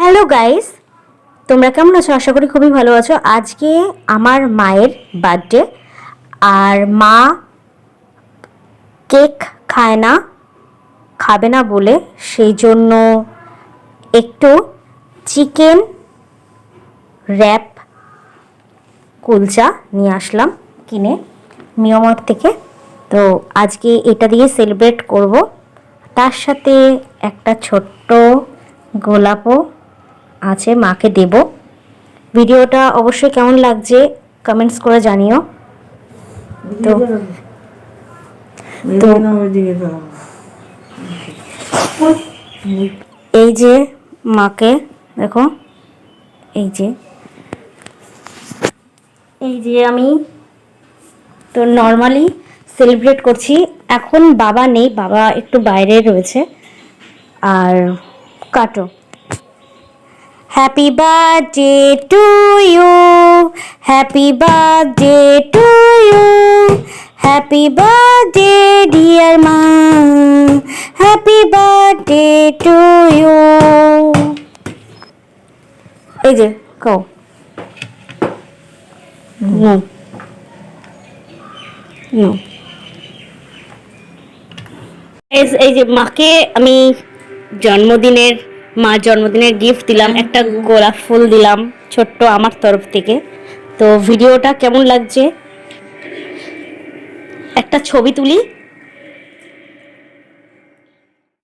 Hello guys, তোমরা কেমন আছো? আশা করি খুবই ভালো আছো। আজকে আমার মায়ের বার্থডে, আর মা কেক খাবে না বলে সেই জন্য একটু চিকেন র্যাপ কুলচা নিয়ে আসলাম কিনে মিয়ামার থেকে। তো আজকে এটা দিয়ে সেলিব্রেট করব। তার সাথে একটা ছোট্ট গোলাপও আছে, মাকে দেব। ভিডিওটা অবশ্যই কেমন লাগছে কমেন্টস করে জানিও। তো এই যে মাকে দেখো, এই যে আমি তো নর্মালি সেলিব্রেট করছি। এখন বাবা নেই, বাবা একটু বাইরে রয়েছে। আর কাটো। Happy birthday to you, happy birthday to you, happy birthday dear মা, হ্যাপি বার্থডে টু ইউ। এই যে কও এই যে মাকে আমি মার জন্মদিনের গিফট দিলাম, একটা গোলাপ ফুল দিলাম ছোট্ট আমার তরফ থেকে। তো ভিডিওটা কেমন লাগছে একটা ছবি তুলি।